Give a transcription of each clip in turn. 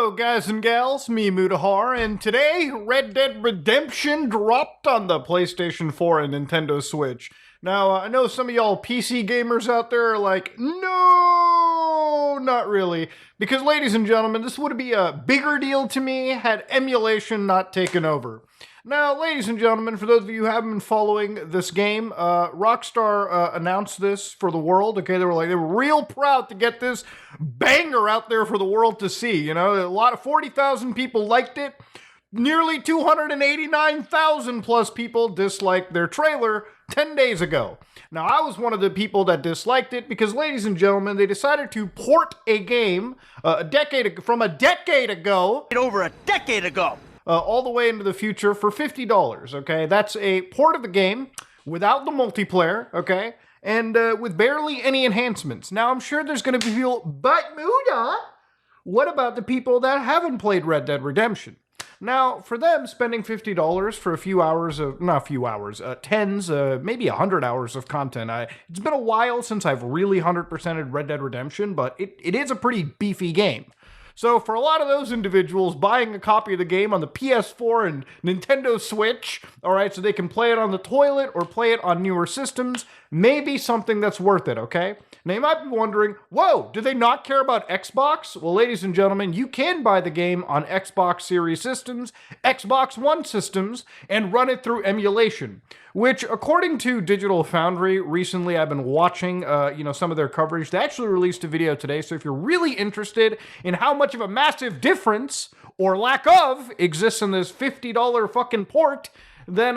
Hello, guys and gals, me Mutahar, and today Red Dead Redemption dropped on the PlayStation 4 and Nintendo Switch. Now, I know some of y'all PC gamers out there are like, no, not really. Because, ladies and gentlemen, this would be a bigger deal to me had emulation not taken over. Now, ladies and gentlemen, for those of you who haven't been following this game, Rockstar announced this for the world. Okay, they were real proud to get this banger out there for the world to see. You know, a lot of 40,000 people liked it. Nearly 289,000 plus people disliked their trailer 10 days ago. Now, I was one of the people that disliked it because, ladies and gentlemen, they decided to port a game from a decade ago. Over a decade ago. All the way into the future for $50, okay? That's a port of the game without the multiplayer, okay? And with barely any enhancements. Now, I'm sure there's going to be people, but Muda, what about the people that haven't played Red Dead Redemption? Now, for them, spending $50 for a few hours of, not a few hours, tens, maybe 100 hours of content. It's been a while since I've really 100%ed Red Dead Redemption, but it is a pretty beefy game. So for a lot of those individuals, buying a copy of the game on the PS4 and Nintendo Switch, all right, so they can play it on the toilet or play it on newer systems, may be something that's worth it, okay? Now you might be wondering, whoa, do they not care about Xbox? Well, ladies and gentlemen, you can buy the game on Xbox Series systems, Xbox One systems, and run it through emulation, which according to Digital Foundry, recently I've been watching, some of their coverage. They actually released a video today, so if you're really interested in how much of a massive difference, or lack of, exists in this $50 fucking port, then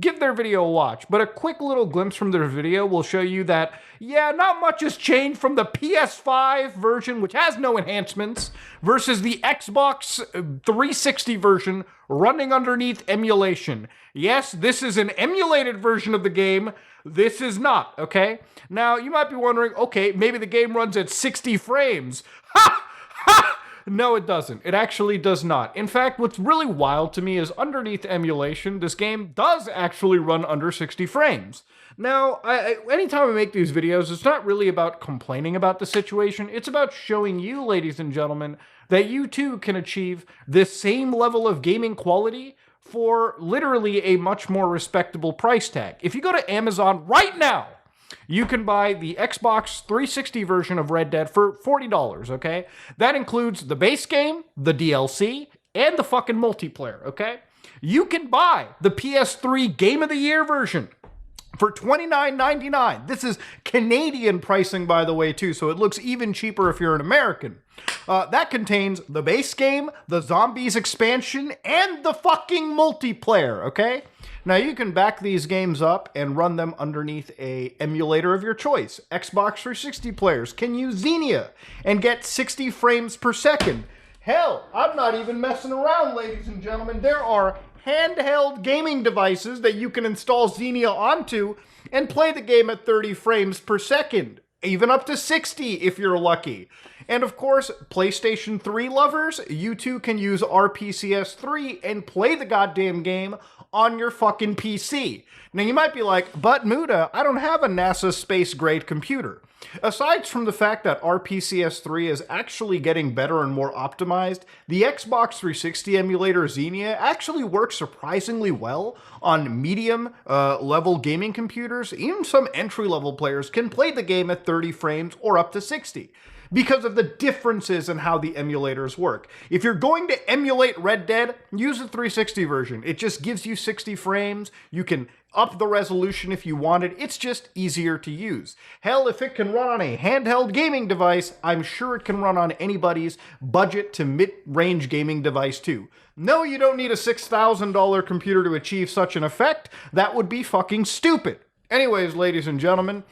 give their video a watch. But a quick little glimpse from their video will show you that, yeah, not much has changed from the PS5 version, which has no enhancements, versus the Xbox 360 version running underneath emulation. Yes, this is an emulated version of the game. This is not, okay? Now, you might be wondering, okay, maybe the game runs at 60 frames. Ha! Ha! No, it doesn't. It actually does not. In fact, what's really wild to me is underneath emulation, this game does actually run under 60 frames. Now, anytime I make these videos, it's not really about complaining about the situation. It's about showing you, ladies and gentlemen, that you too can achieve this same level of gaming quality for literally a much more respectable price tag. If you go to Amazon right now, you can buy the Xbox 360 version of Red Dead for $40, okay? That includes the base game, the DLC, and the fucking multiplayer, okay? You can buy the PS3 Game of the Year version for $29.99. This is Canadian pricing, by the way, too, so it looks even cheaper if you're an American. That contains the base game, the Zombies expansion, and the fucking multiplayer, okay? Now, you can back these games up and run them underneath a emulator of your choice. Xbox 360 players can use Xenia and get 60 frames per second. Hell, I'm not even messing around, ladies and gentlemen. There are handheld gaming devices that you can install Xenia onto and play the game at 30 frames per second. Even up to 60 if you're lucky. And of course, PlayStation 3 lovers, you too can use RPCS 3 and play the goddamn game on your fucking PC. Now you might be like, but Muda, I don't have a NASA space-grade computer. Aside from the fact that RPCS 3 is actually getting better and more optimized, the Xbox 360 emulator Xenia actually works surprisingly well on medium level gaming computers. Even some entry-level players can play the game at 30 frames or up to 60. Because of the differences in how the emulators work. If you're going to emulate Red Dead, use the 360 version. It just gives you 60 frames. You can up the resolution if you want it. It's just easier to use. Hell, if it can run on a handheld gaming device, I'm sure it can run on anybody's budget to mid-range gaming device too. No, you don't need a $6,000 computer to achieve such an effect. That would be fucking stupid. Anyways, ladies and gentlemen,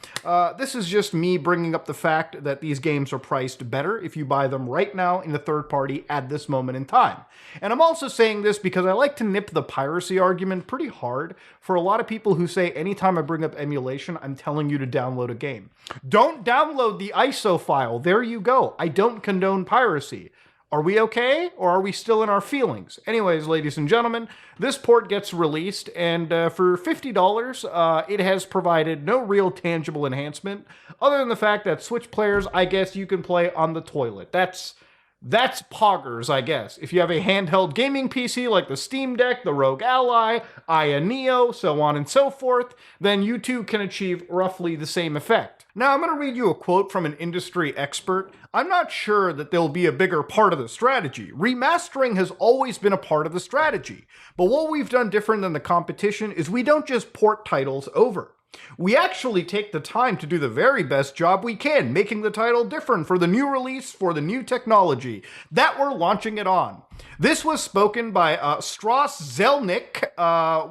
this is just me bringing up the fact that these games are priced better if you buy them right now in the third party at this moment in time. And I'm also saying this because I like to nip the piracy argument pretty hard for a lot of people who say anytime I bring up emulation, I'm telling you to download a game. Don't download the ISO file. There you go. I don't condone piracy. Are we okay, or are we still in our feelings? Anyways, ladies and gentlemen, this port gets released, and for $50, it has provided no real tangible enhancement, other than the fact that Switch players, I guess you can play on the toilet. That's That's poggers, I guess. If you have a handheld gaming PC like the Steam Deck, the Rogue Ally, Aya Neo, so on and so forth, then you too can achieve roughly the same effect. Now, I'm going to read you a quote from an industry expert. I'm not sure that they'll be a bigger part of the strategy. Remastering has always been a part of the strategy. But what we've done different than the competition is we don't just port titles over. We actually take the time to do the very best job we can, making the title different for the new release, for the new technology that we're launching it on. This was spoken by Strauss Zelnick,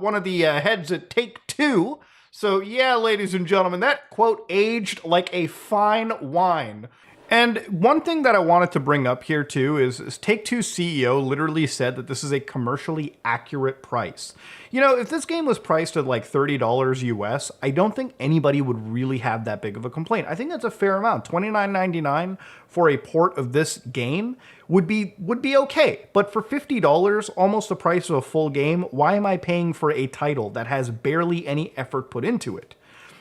one of the heads at Take-Two. So yeah, ladies and gentlemen, that quote aged like a fine wine. And one thing that I wanted to bring up here too is Take-Two's CEO literally said that this is a commercially accurate price. You know, if this game was priced at like $30 US, I don't think anybody would really have that big of a complaint. I think that's a fair amount. $29.99 for a port of this game would be okay. But for $50, almost the price of a full game, why am I paying for a title that has barely any effort put into it?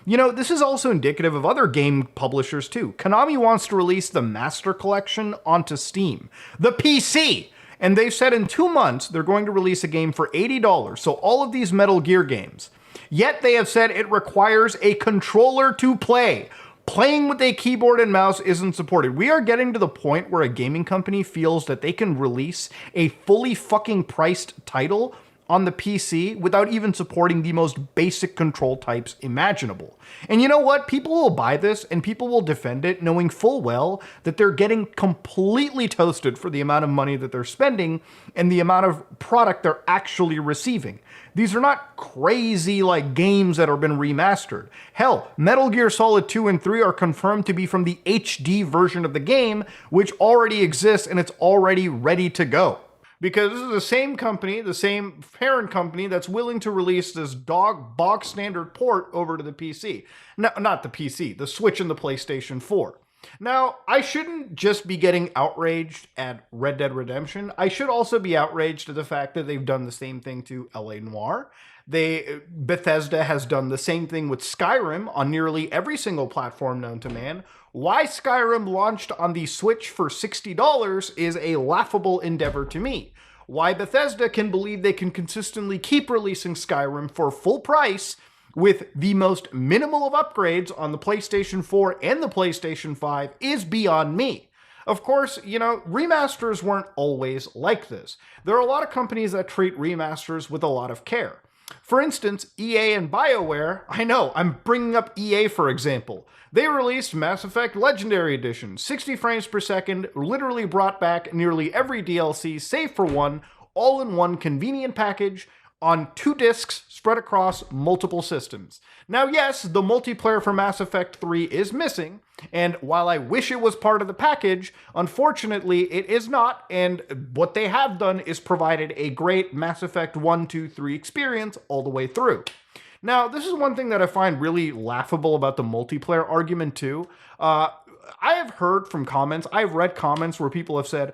You know, this is also indicative of other game publishers too. Konami wants to release the Master Collection onto Steam, the PC, and they've said in 2 months they're going to release a game for $80, so all of these Metal Gear games. Yet they have said it requires a controller to play. Playing with a keyboard and mouse isn't supported. We are getting to the point where a gaming company feels that they can release a fully fucking priced title on the PC without even supporting the most basic control types imaginable. And you know what? People will buy this and people will defend it knowing full well that they're getting completely toasted for the amount of money that they're spending and the amount of product they're actually receiving. These are not crazy like games that have been remastered. Hell, Metal Gear Solid 2 and 3 are confirmed to be from the HD version of the game, which already exists and it's already ready to go. Because this is the same company, the same parent company that's willing to release this bog standard port over to the PC. No, not the PC, the Switch and the PlayStation 4. Now, I shouldn't just be getting outraged at Red Dead Redemption. I should also be outraged at the fact that they've done the same thing to LA Noire. Bethesda has done the same thing with Skyrim on nearly every single platform known to man. Why Skyrim launched on the Switch for $60 is a laughable endeavor to me. Why Bethesda can believe they can consistently keep releasing Skyrim for full price with the most minimal of upgrades on the PlayStation 4 and the PlayStation 5 is beyond me. Of course, you know, remasters weren't always like this. There are a lot of companies that treat remasters with a lot of care. For instance, EA and BioWare, I know, I'm bringing up EA for example. They released Mass Effect Legendary Edition, 60 frames per second, literally brought back nearly every DLC save for one, all in one convenient package on 2 discs spread across multiple systems. Now yes, the multiplayer for Mass Effect 3 is missing, and while I wish it was part of the package, unfortunately it is not, and what they have done is provided a great Mass Effect 1, 2, 3 experience all the way through. Now, this is one thing that I find really laughable about the multiplayer argument too. I have heard from comments, I've read comments where people have said,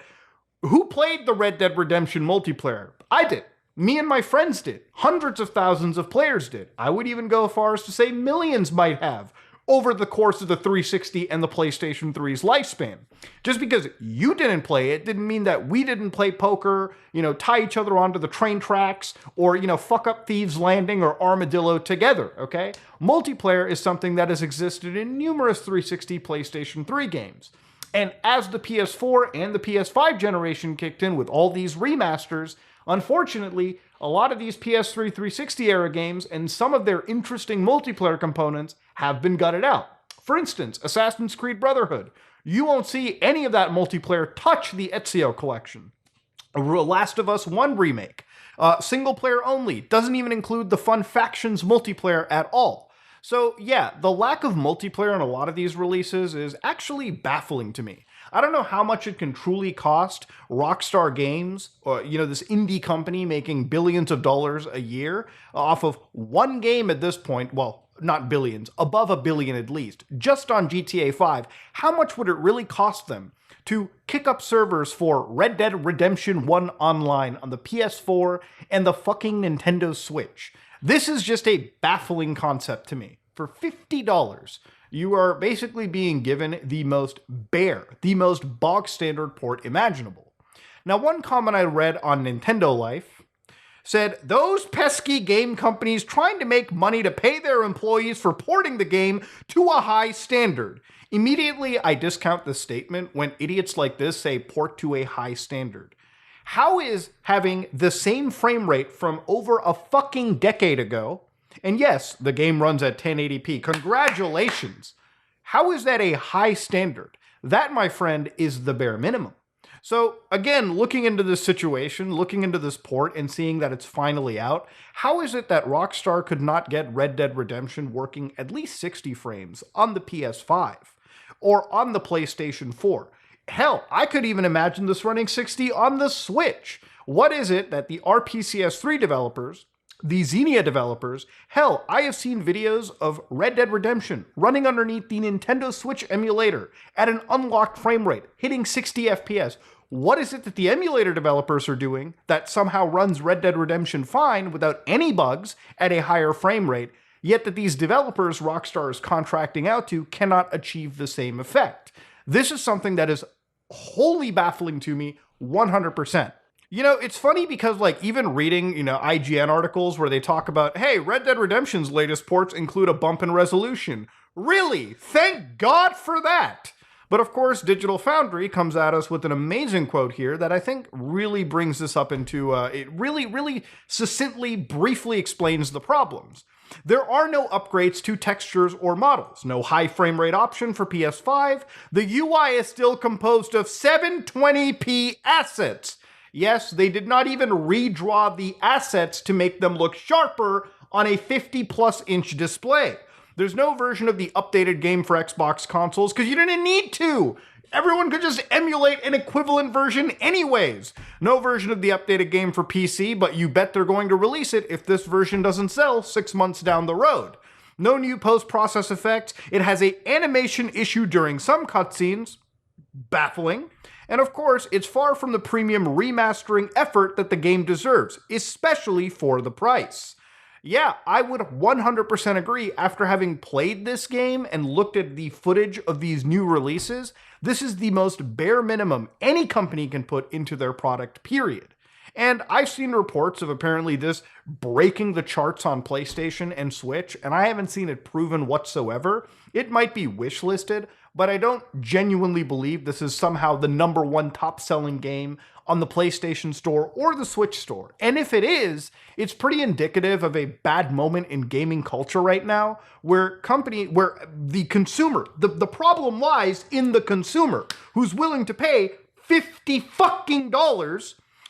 who played the Red Dead Redemption multiplayer? I did. Me and my friends did. Hundreds of thousands of players did. I would even go as far as to say millions might have over the course of the 360 and the PlayStation 3's lifespan. Just because you didn't play it didn't mean that we didn't play poker, you know, tie each other onto the train tracks, or, you know, fuck up Thieves Landing or Armadillo together, okay? Multiplayer is something that has existed in numerous 360 PlayStation 3 games. And as the PS4 and the PS5 generation kicked in with all these remasters, unfortunately, a lot of these PS3 360 era games and some of their interesting multiplayer components have been gutted out. For instance, Assassin's Creed Brotherhood. You won't see any of that multiplayer touch the Ezio collection. Last of Us 1 remake. Single player only. Doesn't even include the fun factions multiplayer at all. So yeah, the lack of multiplayer in a lot of these releases is actually baffling to me. I don't know how much it can truly cost Rockstar Games, or, you know, this indie company making billions of dollars a year off of one game at this point. Well, not billions, above $1 billion at least, just on GTA 5. How much would it really cost them to kick up servers for Red Dead Redemption 1 Online on the PS4 and the fucking Nintendo Switch? This is just a baffling concept to me. For $50, You are basically being given the most bare, the most bog standard port imaginable. Now, one comment I read on Nintendo Life said, those pesky game companies trying to make money to pay their employees for porting the game to a high standard. Immediately, I discount this statement when idiots like this say port to a high standard. How is having the same frame rate from over a fucking decade ago, and yes, the game runs at 1080p, congratulations, how is that a high standard? That, my friend, is the bare minimum. So again, looking into this situation, looking into this port and seeing that it's finally out, how is it that Rockstar could not get Red Dead Redemption working at least 60 frames on the PS5 or on the PlayStation 4? Hell, I could even imagine this running 60 on the Switch. What is it that the RPCS3 developers, the Xenia developers, hell, I have seen videos of Red Dead Redemption running underneath the Nintendo Switch emulator at an unlocked frame rate, hitting 60 FPS. What is it that the emulator developers are doing that somehow runs Red Dead Redemption fine without any bugs at a higher frame rate, yet that these developers Rockstar is contracting out to cannot achieve the same effect? This is something that is wholly baffling to me 100%. You know, it's funny because, like, even reading, IGN articles where they talk about, hey, Red Dead Redemption's latest ports include a bump in resolution. Really? Thank God for that! But of course, Digital Foundry comes at us with an amazing quote here that I think really brings this up into, it really succinctly, briefly explains the problems. There are no upgrades to textures or models, no high frame rate option for PS5. The UI is still composed of 720p assets. Yes, they did not even redraw the assets to make them look sharper on a 50+ inch display. There's no version of the updated game for Xbox consoles because you didn't need to. Everyone could just emulate an equivalent version anyways. No version of the updated game for PC, but you bet they're going to release it if this version doesn't sell 6 months down the road. No new post-process effects. It has an animation issue during some cutscenes. Baffling. And of course, it's far from the premium remastering effort that the game deserves, especially for the price. Yeah, I would 100% agree. After having played this game and looked at the footage of these new releases, this is the most bare minimum any company can put into their product, period. And I've seen reports of apparently this breaking the charts on PlayStation and Switch, and I haven't seen it proven whatsoever. It might be wishlisted, but I don't genuinely believe this is somehow the #1 top-selling game on the PlayStation Store or the Switch Store. And if it is, it's pretty indicative of a bad moment in gaming culture right now, where the consumer, the problem lies in the consumer, who's willing to pay $50 fucking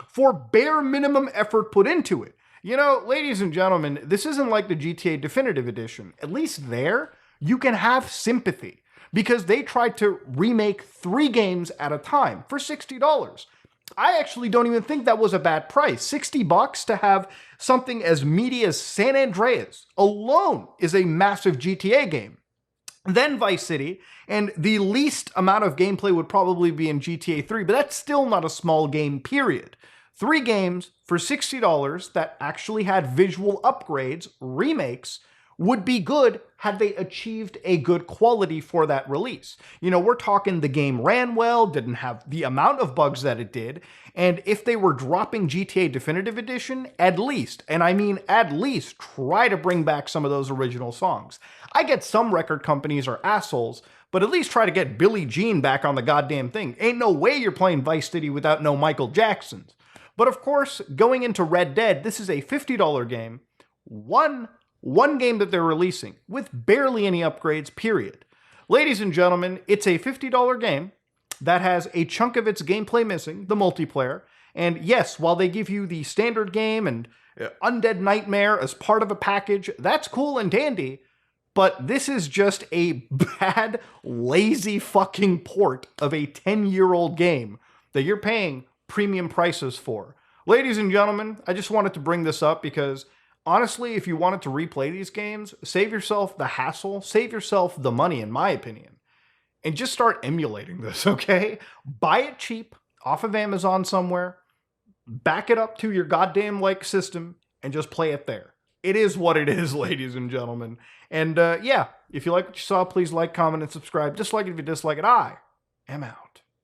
for bare minimum effort put into it. You know, ladies and gentlemen, this isn't like the GTA Definitive Edition. At least there, you can have sympathy, because they tried to remake 3 games at a time for $60. I actually don't even think that was a bad price. $60 to have something as meaty as San Andreas alone is a massive GTA game. Then Vice City, and the least amount of gameplay would probably be in GTA 3, but that's still not a small game, period. 3 games for $60 that actually had visual upgrades, remakes, would be good had they achieved a good quality for that release. You know, we're talking the game ran well, didn't have the amount of bugs that it did, and if they were dropping GTA Definitive Edition, at least, and I mean at least, try to bring back some of those original songs. I get some record companies are assholes, but at least try to get Billie Jean back on the goddamn thing. Ain't no way you're playing Vice City without no Michael Jacksons. But of course, going into Red Dead, this is a $50 game, one game that they're releasing with barely any upgrades, period. Ladies and gentlemen, it's a $50 game that has a chunk of its gameplay missing, the multiplayer. And yes, while they give you the standard game and Undead Nightmare as part of a package, that's cool and dandy. But this is just a bad, lazy fucking port of a 10-year-old game that you're paying premium prices for. Ladies and gentlemen, I just wanted to bring this up because honestly, if you wanted to replay these games, save yourself the hassle, save yourself the money, in my opinion, and just start emulating this, okay? Buy it cheap off of Amazon somewhere, back it up to your goddamn system, and just play it there. it is what it is, ladies and gentlemen. And yeah, if you like what you saw, please like, comment, and subscribe. Dislike it if you dislike it. I am out.